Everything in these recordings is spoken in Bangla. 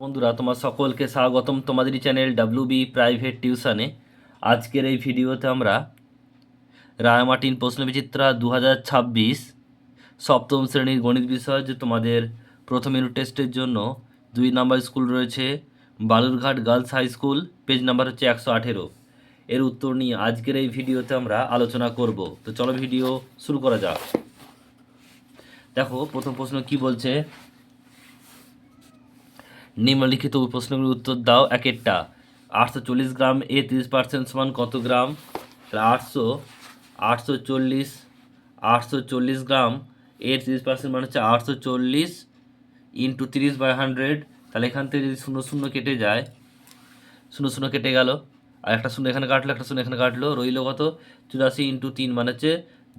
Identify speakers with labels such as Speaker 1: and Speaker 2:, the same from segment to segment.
Speaker 1: বন্ধুরা, তোমার সকলকে স্বাগতম তোমাদেরই চ্যানেল ডাব্লিউবি প্রাইভেট টিউশনে। আজকের এই ভিডিওতে আমরা রায়মার্টিন প্রশ্নবিচিত্রা 2026 সপ্তম শ্রেণীর গণিত বিষয়, যে তোমাদের প্রথম ইউনিট টেস্টের জন্য 2 নম্বর স্কুল রয়েছে Balurghat girls high school, page number হচ্ছে 118, এর উত্তর নিয়ে আজকের এই ভিডিওতে আমরা আলোচনা করব। তো চলো ভিডিও শুরু করা যাক। দেখো প্রথম প্রশ্ন কি বলছে, নিম্নলিখিত প্রশ্নগুলির উত্তর দাও একেরটা। 840 গ্রাম এ 30% সমান কত গ্রাম? তাহলে 840 গ্রাম এর 30% মানে হচ্ছে 840 ইন্টু 30/100। তাহলে এখান থেকে যদি শূন্য শূন্য কেটে যায়, শূন্য শূন্য কেটে গেল, আর একটা শূন্য এখানে কাটলো, একটা শূন্য এখানে কাটলো, রইল কত? 84 ইন্টু 3 মানে হচ্ছে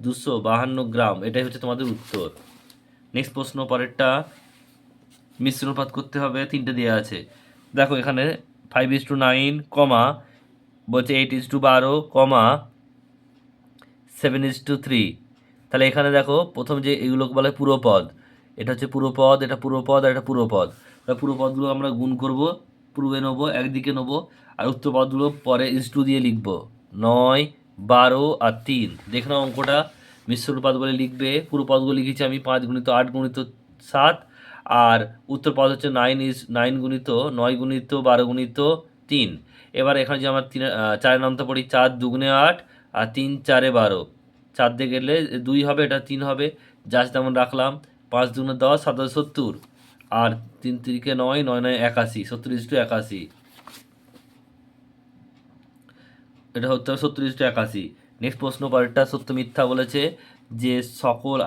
Speaker 1: 252 গ্রাম। এটাই হচ্ছে তোমাদের উত্তর। নেক্সট প্রশ্ন, পরেরটা। মিশ্র অনুপাত করতে হবে, 3টে দেওয়া আছে। দেখো এখানে 5:9 কমা বলছে 8:12 কমা 7:3। তাহলে এখানে দেখো প্রথম যে এগুলোকে বলে পুরোপদ, এটা হচ্ছে পুরোপদ, এটা পুরোপদ, আর এটা পুরোপদ। তাহলে পুরোপদগুলো আমরা গুণ করব, পূর্বে নেবো, একদিকে নেবো, আর উত্তরপদগুলো পরে ইস টু দিয়ে লিখবো। 9, 12 আর 3। দেখে নাও অঙ্কটা। মিশ্র অনুপাত বলে লিখবে, পুরোপদগুলো লিখেছি আমি 5 × 8 × 7, আর উত্তর পদ হচ্ছে 9 গুণিত 9 গুণিত 12 গুণিত 3। এবার এখানে যে আমার 4 নামতে পড়ি, 4 2 8 আর 3 4 12। 4 দিয়ে গেলে 2 হবে, এটা 3 হবে, যা তেমন রাখলাম। 5 2 10, 7 70, আর 3 3 9, 9 9 81, 70:81। এটা হতে হবে 70:81। নেক্সট প্রশ্ন, পরেরটা সত্য মিথ্যা বলেছে, যে সকল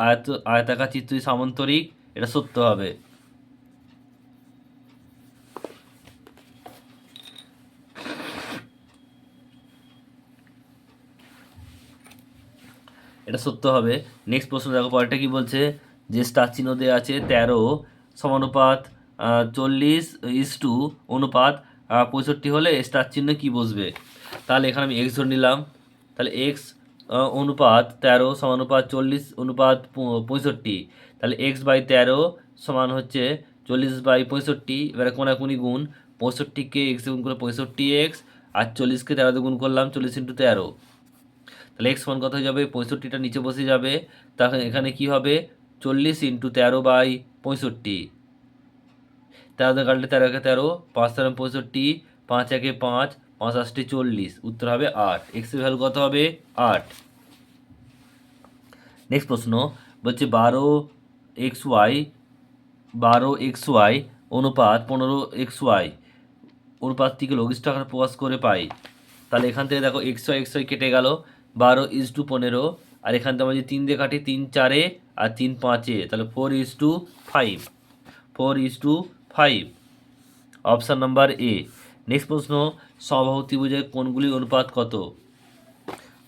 Speaker 1: আয়তাকার চিত্রই সামান্তরিক, এটা সত্য হবে। এটা সত্য হবে। নেক্সট প্রশ্ন দেখো, পরেরটা কি বলছে, যে স্টার চিহ্ন দেওয়া আছে 13 সমানুপাত 40 ইস টু অনুপাত 65 হলে স্টার চিহ্ন কি বসবে? তাহলে এখানে আমি এক্স ধরে নিলাম। তাহলে এক্স অনুপাত 13 সমানুপাত 40 অনুপাত 65। তাহলে x/13 সমান হচ্ছে 40/65। এবারে কোনাকুনি গুণ, 65কে এক্স গুণ করে 65x, আর 40কে 13 গুণ করলাম, 40 × 13। তাহলে এক্স সমান কত হয়ে যাবে? 65টা নিচে বসে যাবে। তাহলে এখানে কি হবে? 40 × 13/65। 13 কাটলে 13 × 13, 5 13 65, 5 1 5, 5 8 40। উত্তর হবে 8। এক্সের ভ্যালু কত হবে? 8। নেক্সট প্রশ্ন বলছে 12xy অনুপাত 15xy অনুপাতটিকে লঘিষ্ঠ আকারে প্রকাশ করে পাই। তাহলে এখান থেকে দেখো xy কেটে গেল, 12:15, আর এখান থেকে আমরা যদি 3 দিয়ে কাটি, 3 4 আর 3 5, তাহলে 4:5। 4:5, অপশান নাম্বার এ। নেক্সট প্রশ্ন, সমবাহু ত্রিভুজের কোণগুলির অনুপাত কত?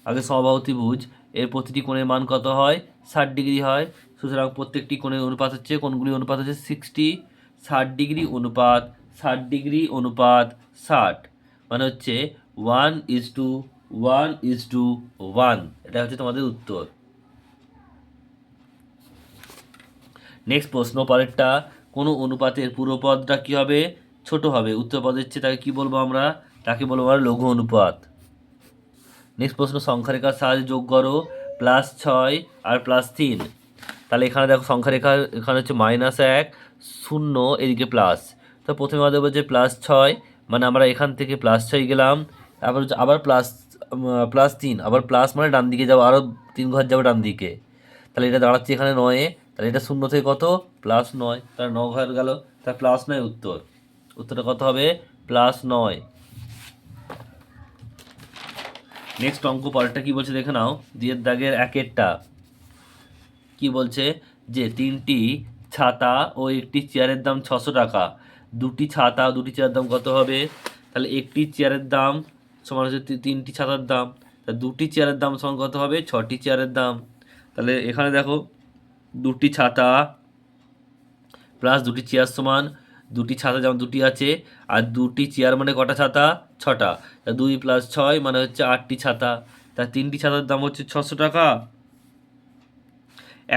Speaker 1: আগে সমবাহু ত্রিভুজ, এর প্রতিটি কোণের মান কত হয়? 60 ডিগ্রি হয়। সুতরাং প্রত্যেকটি কোণের অনুপাত হচ্ছে, কোণগুলির অনুপাত হচ্ছে 60। 60 ডিগ্রি অনুপাত 60 ডিগ্রি অনুপাত 60 মানে হচ্ছে 1:1:1। এটা হচ্ছে তোমাদের উত্তর। নেক্সট প্রশ্ন, পরেরটা। কোনো অনুপাতের পূর্বপদটা কী হবে? ছোট হবে। উত্তরপদের চেয়ে তাকে কী বলবো আমরা? তাকে বলবো আমরা লঘু অনুপাত। নেক্সট প্রশ্ন, সংখ্যারেখার সাহায্যে যোগ করো +6 আর +3। তাহলে এখানে দেখো সংখ্যারেখা, এখানে হচ্ছে -1 0, এদিকে প্লাস। তো প্রথমে আমাদের বলছে +6, মানে আমরা এখান থেকে +6 গেলাম, তারপর হচ্ছে আবার +3, আবার প্লাস মানে ডান দিকে যাবো, আরও 3 ঘর যাবো ডান দিকে। তাহলে এটা দাঁড়াচ্ছে এখানে 9। তাহলে এটা 0 থেকে কত? +9, তাহলে 9 ঘর গেল, তাহলে +9 উত্তর। উত্তরটা কত হবে? +9। নেক্সট অঙ্ক, পরেরটা কি বলছে দেখে নাও। দুইয়ের দাগের একেরটা কি বলছে, যে 3টি ছাতা ও একটি চেয়ারের দাম 600 টাকা। 2টি ছাতা ও 2টি চেয়ারের দাম কত হবে? তাহলে একটি চেয়ারের দাম সমান হচ্ছে 3টি ছাতার দাম। তা 2টি চেয়ারের দাম সমান কত হবে? 6টি চেয়ারের দাম। তাহলে এখানে দেখো 2টি ছাতা প্লাস 2টি চেয়ার সমান 2টি ছাতা, যেমন 2টি আছে, আর 2টি চেয়ার মানে কটা ছাতা? 6টা। তা 2 + 6 মানে হচ্ছে 8টি ছাতা। তা 3টি ছাতার দাম হচ্ছে 600 টাকা,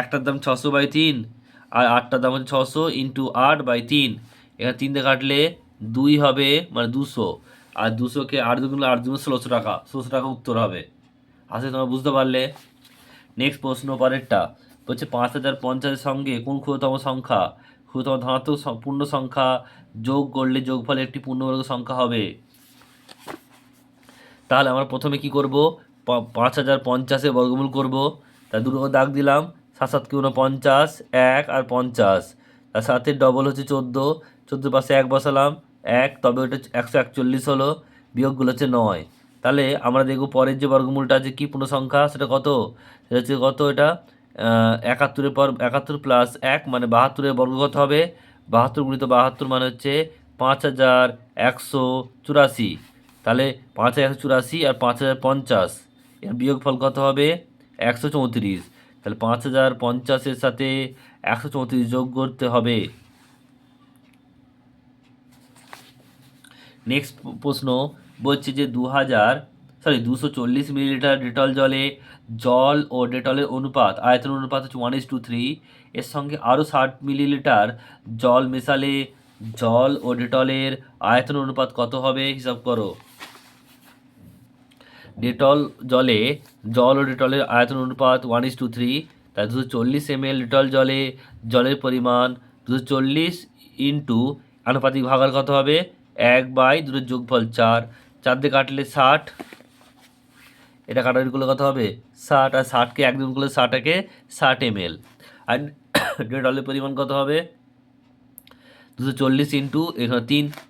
Speaker 1: একটার দাম 600/3, আর আটটার দাম হচ্ছে 600 × 8/3। এখানে 3 দিয়ে কাটলে 2 হবে, মানে 200। আর 200কে 8 দুগুণ 8 দুগুণ 1600 টাকা, 1600 টাকা উত্তর হবে। আশা তোমরা বুঝতে পারলে। নেক্সট প্রশ্ন পরেরটা বলছে 5050-এর সঙ্গে কোন ক্ষুদ্রতম সংখ্যা ক্ষুদ্রতম ধনাত্মক পূর্ণ সংখ্যা যোগ করলে যোগফলে একটি পূর্ণবর্গ সংখ্যা হবে? তাহলে আমরা প্রথমে কি করব, 5050-এর বর্গমূল করব। তার দুটো করে দাগ দিলাম, 7 7 × 49, 1 আর 50, তার সাথে ডবল হচ্ছে 14, 14 পাশে 1 বসালাম 1, তবে ওটা 141 হলো, বিয়োগগুলো হচ্ছে 9। তাহলে আমরা দেখব পরের যে বর্গমূলটা আছে কি পূর্ণ সংখ্যা, সেটা কত, সেটা হচ্ছে কত, এটা 71-এর পর 71 প্লাস 1 মানে 72-এর বর্গ কত হবে, 72 × 72 মানে হচ্ছে 5184। তাহলে 5184 আর 5050 এর বিয়োগফল কত হবে, 134। তাহলে 5050-এর সাথে 134 যোগ করতে হবে। নেক্সট প্রশ্ন বলছে যে 240 মিলিলিটার ডেটল জলে জল ও ডেটলের অনুপাত আয়তন অনুপাত হচ্ছে 1:3। এর সঙ্গে আরও 60 মিলিলিটার জল মেশালে জল ও ডেটলের আয়তন অনুপাত কত হবে, হিসাব করো। ডেটল জলে জল ও ডেটলের আয়তন অনুপাত 1:3, তাই 240 ml ডেটল জলে জলের পরিমাণ 240 ইন্টু আনুপাতিক ভাগার কত হবে, 1/2 যোগফল 4, 4 দিয়ে কাটলে 60, এটা কাটাকুটি করলে কত হবে 60, আর 60কে 1 গুণ করলে 60 60 ml। আর ডেটলের পরিমাণ কত হবে 240 ইন্টু এখানে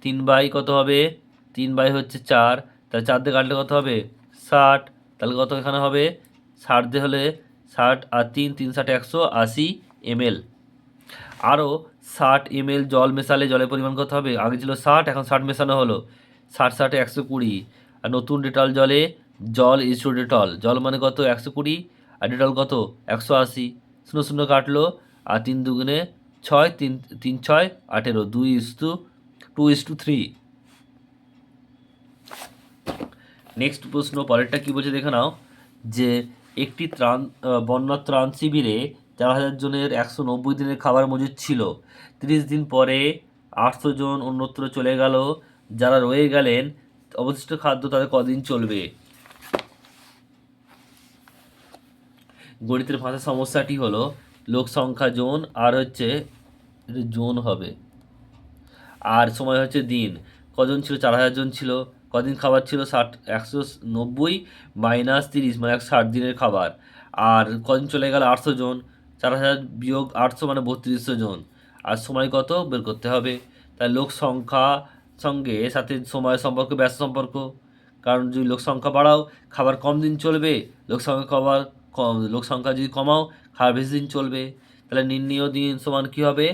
Speaker 1: 3 কত হবে, 3 হচ্ছে 4, তাহলে 4 দিয়ে কাটলে কত হবে 60, তাহলে কত এখানে হবে 60 দিয়ে হলে 60 আর 3 3 60 180 ml। আরও 60 ml জল মেশালে জলের পরিমাণ কত হবে, আগে ছিল 60, এখন 60 মেশানো হলো, 60 60 120। আর নতুন ডেটল জলে জল ইস্টু ডেটল, জল মানে কত 120 আর ডেটল কত 180, 0 0 কাটলো, আর 3 দুগুণে 6, 3 3 6 18, 2:3। নেক্সট প্রশ্ন পরেরটা কি বলছে দেখে নাও, যে একটি বন্যা ত্রাণ শিবিরে 4000 জনের 190 দিনের খাবার মজুদ ছিল। 30 দিন পরে 800 জন অন্যত্র চলে গেল, যারা রয়ে গেলেন অবশিষ্ট খাদ্য তাদের কদিন চলবে? গণিতের ভাষা সমস্যাটি হলো লোক সংখ্যা জন আর হচ্ছে জন হবে, আর সময় হচ্ছে দিন। কজন ছিল, 4000 জন ছিল, কদিন খাবার ছিল 190 মাইনাস 30 মানে 160 দিনের খাবার। আর কদিন চলে গেল 800 জন, 4000 বিয়োগ 800 মানে 3200 জন। আর সময় কত বের করতে হবে। তাই লোক সংখ্যা সঙ্গে সাথে সময় সম্পর্ক ব্যস্ত সম্পর্ক, কারণ যদি লোক সংখ্যা বাড়াও খাবার কম দিন চলবে, লোক সংখ্যা যদি কমাও খাবার বেশি দিন চলবে। তাহলে নির্ণীয় দিন সমান কী হবে,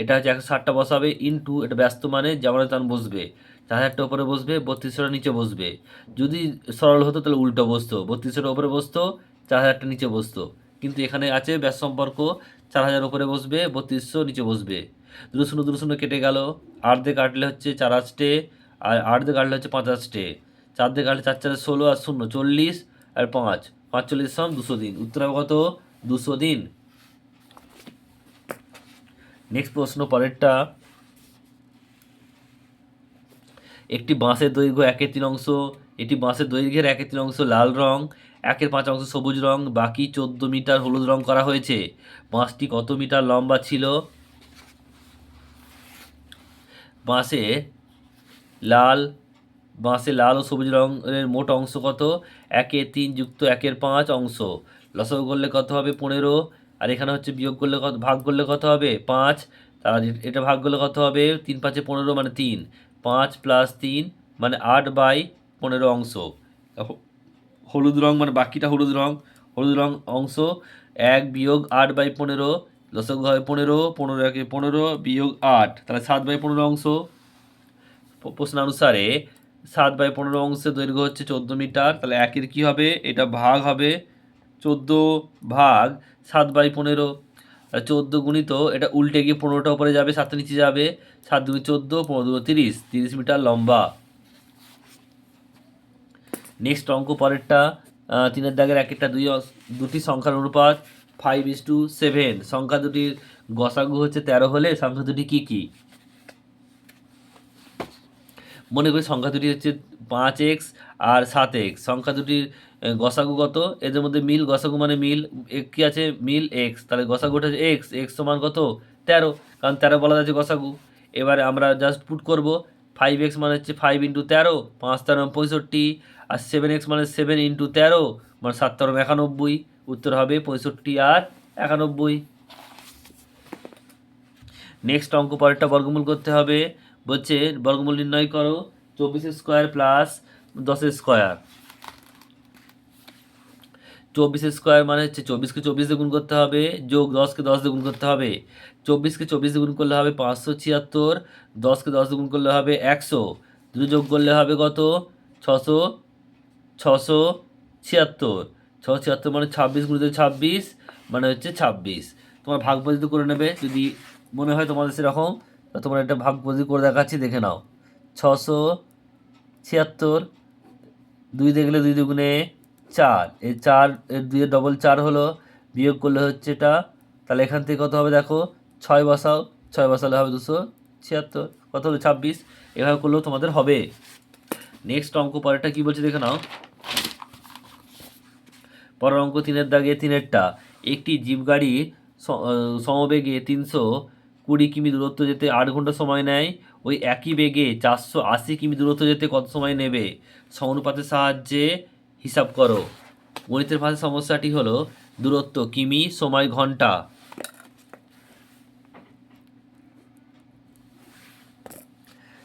Speaker 1: এটা হচ্ছে 160টা বসাবে ইন্টু এটা ব্যস্ত মানে যেমন তেমন বসবে, 4000টা উপরে বসবে, 3200টা নিচে বসবে। যদি সরল হতো তাহলে উল্টো বসতো, 3200টা উপরে বসতো, 4000টা নিচে বসতো। কিন্তু এখানে আছে ব্যস্ত সম্পর্ক, 4000 উপরে বসবে, 3200 নিচে বসবে। 2 শূন্য কেটে গেল, 8 দিয়ে কাটলে হচ্ছে 4 8টে, আর 8 দিয়ে কাটলে হচ্ছে 5 8টে, 4 দিয়ে কাটলে 4 4 16 আর 0 40, আর 5 45 সম 200 দিন। উত্তর হবে কত 200 দিন। নেক্সট প্রশ্ন পরেরটা, একটি বাঁশের দৈর্ঘ্য 1/3 অংশ, এটি বাঁশের দৈর্ঘ্যের 1/3 অংশ লাল রং, 1/5 অংশ সবুজ রং, বাকি 14 মিটার হলুদ রং করা হয়েছে। বাঁশটি কত মিটার লম্বা ছিল? বাঁশে লাল ও সবুজ রঙের মোট অংশ কত, 1/3 যুক্ত 1/5 অংশ। লসাগু করলে কত হবে 15, আর এখানে হচ্ছে বিয়োগ করলে কত, ভাগ করলে কত হবে 5, তার এটা ভাগ করলে কত হবে 3 5 15 মানে 3, 5 + 3 মানে 8/15 অংশ। হলুদ রং মানে বাকিটা হলুদ রং অংশ 1 বিয়োগ 8/15, লসাগু হবে 15, 15 1 15 বিয়োগ 8, তাহলে 7/15 অংশ। প্রশ্নানুসারে 7/15 অংশের দৈর্ঘ্য হচ্ছে 14 মিটার, তাহলে একের কী হবে, এটা ভাগ হবে 14 ভাগ 7/15, 14 গুণিত এটা উল্টে গিয়ে 15টা উপরে যাবে, 7টা নিচে যাবে, 7 2 14, 15 2 30 মিটার লম্বা। নেক্সট অঙ্ক পরেরটা, 3-এর দাগের একটা দুটি সংখ্যার অনুপাত 5:7, সংখ্যা দুটির গসাগু হচ্ছে 13 হলে সংখ্যা দুটি কী কী? মনে করি সংখ্যা দুটি হচ্ছে 5x আর 7x, সংখ্যা দুটির গসাগু কত, এদের মধ্যে মিল, গসাগু মানে মিল, কী আছে মিল x, তাহলে গসাগুটা হচ্ছে x সমান কত 13, কারণ 13 বলা যাচ্ছে গসাগু। এবারে আমরা জাস্ট পুট করব, 5x মানে হচ্ছে 5 × 13, 5 13 65, আর 7x মানে 7 × 13 মানে 7 13 91, উত্তর হবে 65 আর 91। নেক্সট অঙ্ক পরেরটা বর্গমূল করতে হবে, বলছে বর্গমূল নির্ণয় করো 24² প্লাস 10²। 24² মানে হচ্ছে 24কে 24 দিয়ে গুণ করতে হবে, যোগ 10কে 10 দিয়ে গুণ করতে হবে। 24কে 24 দিয়ে গুণ করলে হবে 576, 10কে 10 দিয়ে গুণ করলে হবে 100, দুটো যোগ করলে হবে কত 676, 676 মানে 26 × 26 মানে হচ্ছে 26। তোমার ভাগ পদ্ধতি করে নেবে, যদি মনে হয় তোমাদের সেরকম, তোমার একটা ভাগ পদ্ধতি করে দেখাচ্ছি, দেখে নাও। 676, 2 দেখলে 2 দুগুণে 4, এই 4 এর 2 এর ডবল 4 হলো, বিয়োগ করলে হচ্ছে এটা, তাহলে এখান থেকে কত হবে দেখো 6 বসাও, 6 বসালে হবে 276, কত হলো 26, এভাবে করলেও তোমাদের হবে। নেক্সট অঙ্ক পরেরটা কি বলছে দেখে নাও। পরের অঙ্ক 3-এর দাগে 3-এরটা, একটি জিপ গাড়ি সমবেগে 320 কিমি দূরত্ব যেতে 8 ঘন্টা সময় নেয়, ওই একই বেগে 480 কিমি দূরত্ব যেতে কত সময় নেবে, সমানুপাতের সাহায্যে হিসাব করো। গণিতের ভাষায় সমস্যাটি হলো দূরত্ব কিমি, সময় ঘন্টা।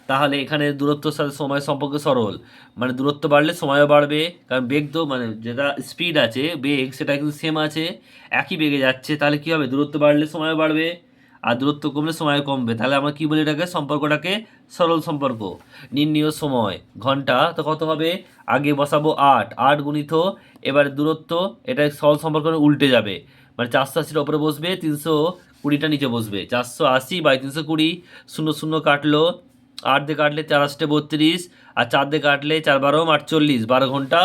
Speaker 1: তাহলে এখানে দূরত্বর সাথে সময় সম্পর্কে সরল, মানে দূরত্ব বাড়লে সময়ও বাড়বে, কারণ বেগ তো মানে যেটা স্পিড আছে বেগ সেটা কিন্তু সেম আছে, একই বেগে যাচ্ছে, তাহলে কী হবে দূরত্ব বাড়লে সময়ও বাড়বে আর দূরত্ব কমলে সময় কমবে, তাহলে আমরা কী বলি এটাকে, সম্পর্কটাকে সরল সম্পর্ক। নির্ণীয় সময় ঘন্টা, তো কত হবে, আগে বসাবো 8, 8 গুণিত এবার দূরত্ব, এটা সরল সম্পর্ক উল্টে যাবে, মানে 480-র ওপরে বসবে, 320টা নিচে বসবে, 480/320, 0 0 কাটলো, 8 দিয়ে কাটলে 4 8 32, আর 4 দিয়ে কাটলে 4 12 48, 12 ঘন্টা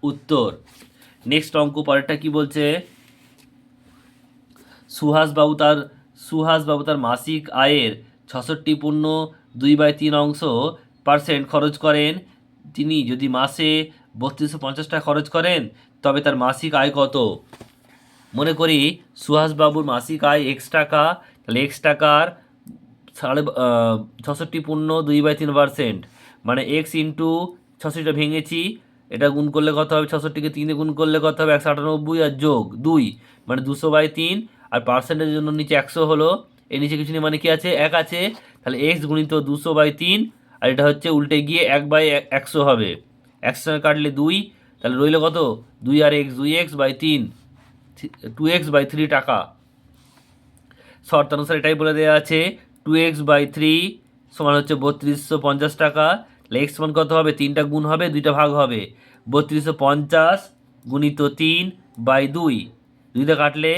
Speaker 1: উত্তর। নেক্সট অঙ্ক পরেরটা কি বলছে, সুহাসবাবু তার মাসিক আয়ের 66.2/3% খরচ করেন, তিনি যদি মাসে 3250 টাকা খরচ করেন তবে তার মাসিক আয় কত। মনে করি সুহাসবাবুর মাসিক আয় x টাকা, তাহলে x টাকার 66.2/3%, মানে x ইন্টু 66টা ভেঙেছি, এটা গুণ করলে কত হবে, 66কে 3 গুণ করলে কত হবে 198, আর যোগ 2 মানে 200/3, আর পার্সেন্টেজের জন্য নিচে 100 হলো, এর নিচে কিছু নেই মানে কি আছে 1 আছে, তাহলে x গুণিত 200/3, আর এটা হচ্ছে উল্টে গিয়ে 1/100 হবে, 100 সঙ্গে কাটলে 2, তাহলে রইল কত 2 আর x, 2x/3, 2x/3 টাকা। শর্ত অনুসারে এটাই বলে দেওয়া আছে, 2x/3 সমান হচ্ছে 3250 টাকা, তাহলে x সমান কত হবে, 3টা গুণ হবে 2টা ভাগ হবে, 3250 গুণিত 3/2, 2টা কাটলে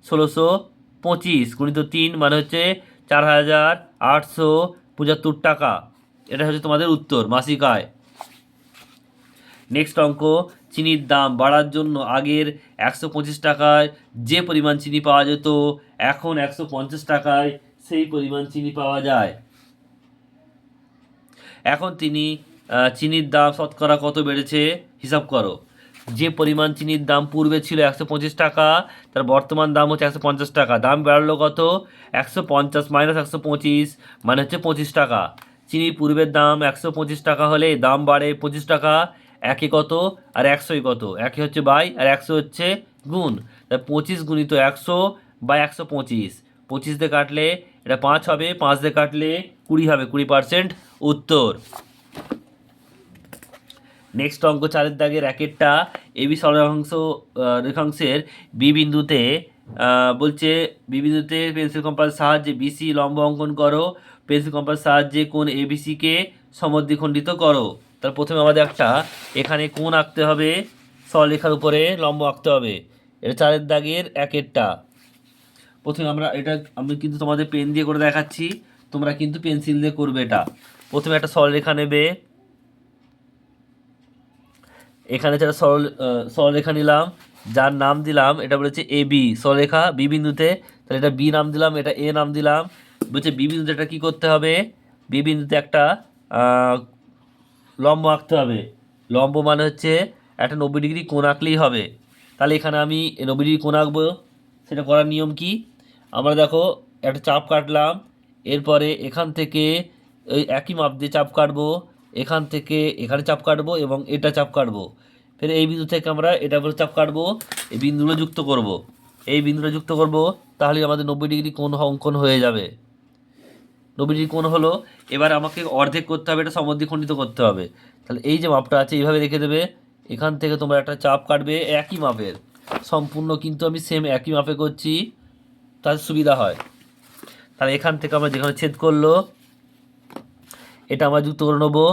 Speaker 1: 1625 গুণিত 3 মানে হচ্ছে 4875 টাকা। এটা হচ্ছে তোমাদের উত্তর, মাসিক আয়। নেক্সট অঙ্ক, চিনির দাম বাড়ার জন্য আগের 125 টাকায় যে পরিমাণ চিনি পাওয়া যেত এখন 150 টাকায় সেই পরিমাণ চিনি পাওয়া যায়। এখন চিনির দাম শতকরা কত বেড়েছে হিসাব করো। যে পরিমাণ চিনির দাম পূর্বে ছিল 125 টাকা, তার বর্তমান দাম হচ্ছে 150 টাকা, দাম বাড়লো কত 150 - 125 মানে হচ্ছে 25 টাকা। চিনির পূর্বের দাম 125 টাকা হলে দাম বাড়ে 25 টাকা, একে কত আর 100 কত, একে হচ্ছে বাই আর 100 হচ্ছে গুণ, তাই 25 গুণিত 100/125, 25 দিয়ে কাটলে এটা 5 হবে, 5 দিয়ে কাটলে 20 হবে, 20% উত্তর। নেক্সট অঙ্ক 4-এর দাগের র্যাকেটটা এবি রেখাংশের বি বিন্দুতে বলছে, বি বিন্দুতে পেন্সিল কম্পাসের সাহায্যে বিসি লম্ব অঙ্কন করো, পেন্সিল কম্পাসের সাহায্যে কোণ এবিসিকে সমদ্বিখণ্ডিত করো। তার প্রথমে আমাদের একটা এখানে কোণ আঁকতে হবে, সরলরেখার উপরে লম্ব আঁকতে হবে, এটা 4-এর দাগের র্যাকেটটা। প্রথমে আমি কিন্তু তোমাদের পেন দিয়ে করে দেখাচ্ছি, তোমরা কিন্তু পেন্সিল দিয়ে করবে। এটা প্রথমে একটা সরলরেখা নেবে, এখানে যেটা সরলরেখা নিলাম, যার নাম দিলাম এটা বলেছে এ বি, সরলরেখা বি বিন্দুতে, তাহলে এটা বি নাম দিলাম, এটা এ নাম দিলাম। বলছে বি বিন্দুতে এটা কী করতে হবে, বি বিন্দুতে একটা লম্ব আঁকতে হবে। লম্ব মানে হচ্ছে একটা 90 ডিগ্রি কোণ আঁকলেই হবে। তাহলে এখানে আমি 90 ডিগ্রি কোণ আঁকবো। সেটা করার নিয়ম কি? আমরা দেখো একটা চাপ কাটলাম, এরপরে এখান থেকে ওই একই মাপ দিয়ে চাপ কাটবো, এখান থেকে এখানে চাপ কাটবো এবং এটা চাপ কাটবো। ফের এই বিন্দু থেকে আমরা এটা করে চাপ কাটবো, এই বিন্দুগুলো যুক্ত করব। এই বিন্দুটা যুক্ত করব, তাহলে আমাদের 90 ডিগ্রি কোণ অঙ্কন হয়ে যাবে। 90 ডিগ্রি কোণ হলো। এবার আমাকে অর্ধেক করতে হবে, এটা সমদ্বিখণ্ডিত করতে হবে। তাহলে এই যে মাপটা আছে এইভাবে রেখে দেবে, এখান থেকে তোমরা একটা চাপ কাটবে একই মাপের, সম্পূর্ণ কিন্তু আমি সেম একই মাপে করছি, তাহলে সুবিধা হয়। তাহলে এখান থেকে আমরা যেখানে ছেদ করলো এটা আমরা যুক্ত করে নেবো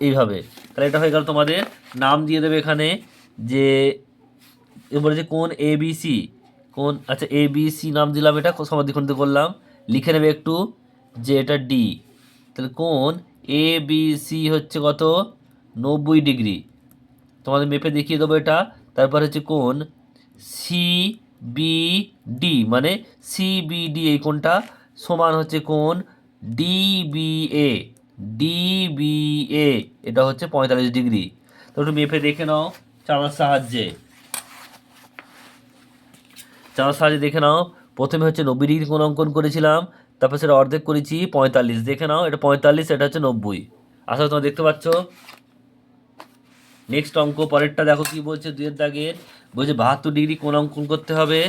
Speaker 1: এইভাবে। তাহলে এটা হয়ে গেল। তোমাদের নাম দিয়ে দেবে এখানে, যে এবারে যে কোণ এ বি সি, কোণ আচ্ছা এ বি সি নাম দিলাম, এটা সমদ্বিখণ্ডিত করলাম। লিখে নেবে একটু যে এটা ডি। তাহলে কোণ এ বি সি হচ্ছে কত? 90 ডিগ্রি। তোমাদের মেপে দেখিয়ে দেবো এটা। তারপর হচ্ছে কোণ সি বি ডি, মানে সি বি ডি, এই কোণটা সমান হচ্ছে কোণ D B A. D B A এটা হচ্ছে 45 ডিগ্রি। তো একটু মেপে দেখে নাও চালার সাহায্যে। চালার সাহায্যে দেখে নাও। প্রথমে হচ্ছে 90 ডিগ্রি কোণ অঙ্কন করেছিলাম, তারপর সেটা অর্ধেক করেছি 45। দেখে নাও, এটা 45, এটা হচ্ছে 90। আসলে তোমরা দেখতে পাচ্ছ। নেক্সট অঙ্ক পরেরটা দেখো কি বলছে, 2-এর দাগের বলছে 72 ডিগ্রি কোণ অঙ্কন করতে হবে।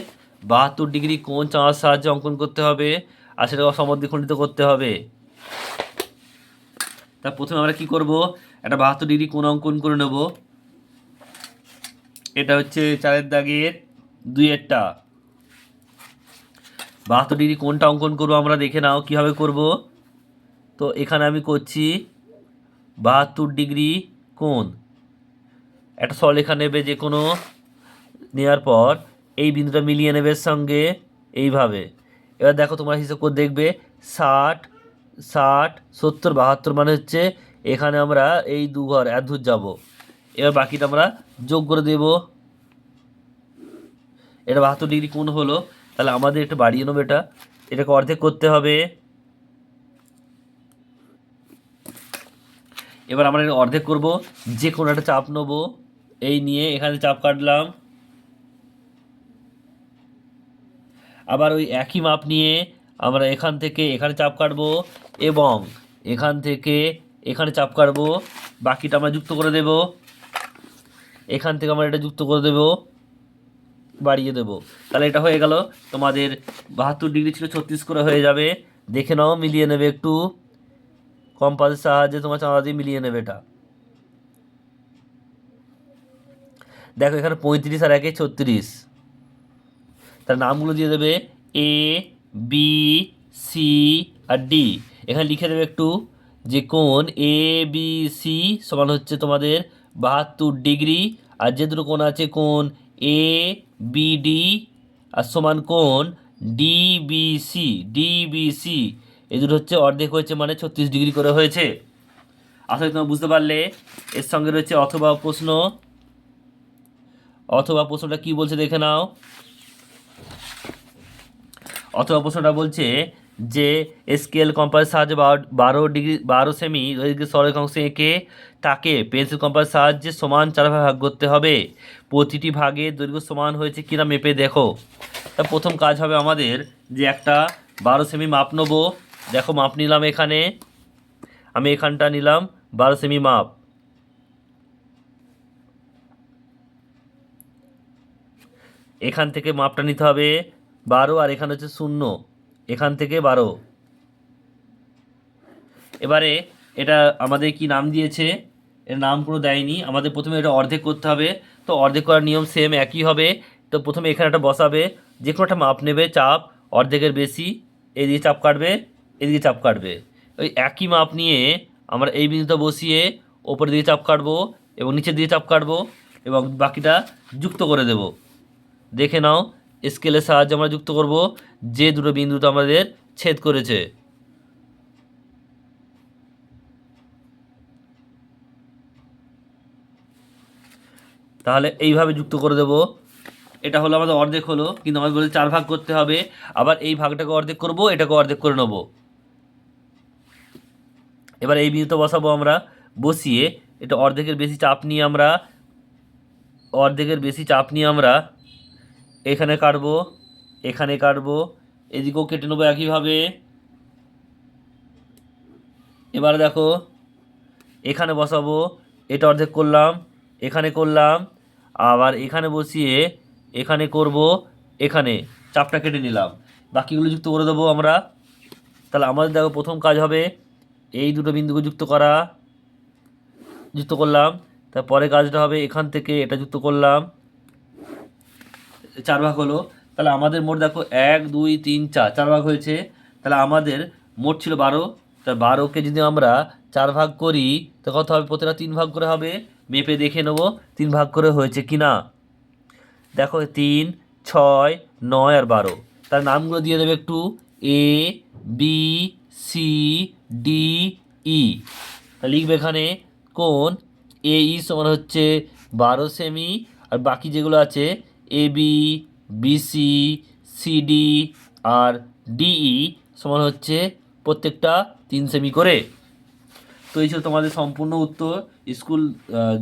Speaker 1: 72 ডিগ্রি কোণ চালার সাহায্যে অঙ্কন করতে হবে, আর সেটাকে সমদ্বিখণ্ডিত করতে হবে। তা প্রথমে আমরা কি করব, একটা 72 ডিগ্রি কোণ অঙ্কন করে নেব। এটা হচ্ছে 4-এর দাগের 2-এরটা। 72 ডিগ্রি কোণটা অঙ্কন করবো আমরা, দেখে নাও কীভাবে করব। তো এখানে আমি করছি 72 ডিগ্রি কোণ। একটা সরলরেখা নেবে যে কোনো, নেওয়ার পর এই বিন্দুটা মিলিয়ে নেবে এর সঙ্গে এইভাবে। এবার দেখো তোমরা হিসাব করে দেখবে 60, 60, 70, 72 মানে হচ্ছে এখানে আমরা এই দু ঘর এত দূর যাবো। এবার বাকিটা আমরা যোগ করে দেব। এটা 72 ডিগ্রি কোণ হলো। তাহলে আমাদের একটু বাড়িয়ে নেবো, এটাকে অর্ধেক করতে হবে। এবার আমরা এটা অর্ধেক করব, যে কোনো একটা চাপ নেবো, এই নিয়ে এখানে চাপ কাটলাম। আবার ওই একই মাপ নিয়ে আমরা এখান থেকে এখানে চাপ কাটবো এবং এখান থেকে এখানে চাপ কাটবো। বাকিটা আমরা যুক্ত করে দেব। এখান থেকে আমরা এটা যুক্ত করে দেব, বাড়িয়ে দেব। তাহলে এটা হয়ে গেল তোমাদের 72 ডিগ্রি ছিল 36 করে হয়ে যাবে। দেখে নাও, মিলিয়ে নেবে একটু কম্পাসের সাহায্যে, তোমার চাঁদা দিয়ে মিলিয়ে নেবে এটা। দেখো এখানে 35 আর 1 36। তার নামগুলো দিয়ে দেবে A B C R D. এখানে লিখে দেবে একটু যে কোণ এ বি সি সমান হচ্ছে তোমাদের 72 ডিগ্রি, আর যে দুটো কোণ আছে কোণ এ বি ডি আর সমান কোণ ডিবিসি। ডিবিসি এই দুটো হচ্ছে অর্ধেক হয়েছে, মানে 36 ডিগ্রি করে হয়েছে। আসলে তোমরা বুঝতে পারলে। এর সঙ্গে রয়েছে অথবা প্রশ্ন। অথবা প্রশ্নটা কি বলছে দেখে নাও। অথবা প্রশ্নটা বলছে যে স্কেল কম্পাসের সাহায্যে 12 সেমি সরলরেখাংশ এঁকে তাকে পেন্সিল কম্পাসের সাহায্যে সমান 4 ভাগে ভাগ করতে হবে। প্রতিটি ভাগের দৈর্ঘ্য সমান হয়েছে কিনা মেপে দেখো। তা প্রথম কাজ হবে আমাদের যে একটা 12 সেমি মাপ নেবো। দেখো মাপ নিলাম, এখানে আমি এখানটা নিলাম 12 সেমি মাপ। এখান থেকে মাপটা নিতে হবে 12, আর এখানে হচ্ছে 0, এখান থেকে 12। এবারে এটা আমাদের কি নাম দিয়েছে, এর নাম কোনো দেয়নি। আমাদের প্রথমে এটা অর্ধেক করতে হবে। তো অর্ধেক করার নিয়ম সেম একই হবে। তো প্রথমে এখানে একটা বসাবে, যে কোনো একটা মাপ নেবে, চাপ অর্ধেকের বেশি, এদিকে চাপ কাটবে, এদিকে চাপ কাটবে। ওই একই মাপ নিয়ে আমরা এই বিন্দুটা বসিয়ে ওপরের দিকে চাপ কাটবো এবং নিচের দিকে চাপ কাটবো এবং বাকিটা যুক্ত করে দেব। দেখে নাও, স্কেলের সাহায্যে আমরা যুক্ত করব যে দুটো বিন্দুটা আমাদের ছেদ করেছে। তাহলে এইভাবে যুক্ত করে দেব। এটা হলো আমাদের অর্ধেক হলো, কিন্তু আমাদের বলে 4 ভাগ করতে হবে। আবার এই ভাগটাকে অর্ধেক করব, এটাকে অর্ধেক করে নেব। এবার এই বিন্দুতে বসাবো আমরা, বসিয়ে এটা অর্ধেকের বেশি চাপ নিয়ে আমরা এখানে কাটবো, এখানে কাটবো, এদিকেও কেটে নেবো একইভাবে। এবার দেখো এখানে বসাবো, এটা অর্ধেক করলাম, এখানে করলাম, আবার এখানে বসিয়ে এখানে করব, এখানে চাপটা কেটে নিলাম, বাকিগুলো যুক্ত করে দেবো আমরা। তাহলে আমাদের দেখো প্রথম কাজ হবে এই দুটো বিন্দুকে যুক্ত করলাম, তারপরে কাজটা হবে এখান থেকে এটা যুক্ত করলাম, 4 ভাগ হলো। তাহলে আমাদের মোট দেখো 1 2 3 4, 4 ভাগ হয়েছে। তাহলে আমাদের মোট ছিল 12, তা 12কে যদি আমরা 4 ভাগ করি তো কত হবে, প্রতিটা 3 ভাগ করে হবে। মেপে দেখে নেবো 3 ভাগ করে হয়েছে কি না। দেখো 3 6 9 আর 12। তার নামগুলো দিয়ে দেবে একটু, A B C D E. লিখবে এখানে কোণ এ ই সমান হচ্ছে 12 সেমি, আর বাকি যেগুলো আছে A B BC CD R DE সমান হচ্ছে প্রত্যেকটা 3 সেমি করে। তো এই ছিল তোমাদের সম্পূর্ণ উত্তর। স্কুল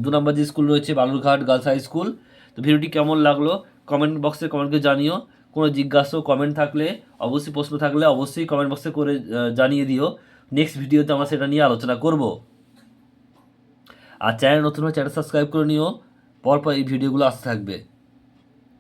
Speaker 1: 2 নম্বর যে স্কুল রয়েছে বালুরঘাট গার্লস হাই স্কুল। তো ভিডিওটি কেমন লাগলো কমেন্ট বক্সে কমেন্ট করে জানিও। কোনো জিজ্ঞাসা কমেন্ট থাকলে, অবশ্যই প্রশ্ন থাকলে অবশ্যই কমেন্ট বক্সে করে জানিয়ে দিও। নেক্সট ভিডিওতে আমরা সেটা নিয়ে আলোচনা করব। আর চ্যানেল নতুন হলে চ্যানেল সাবস্ক্রাইব করে নিও, পরপর এই ভিডিওগুলো আসতে থাকবে।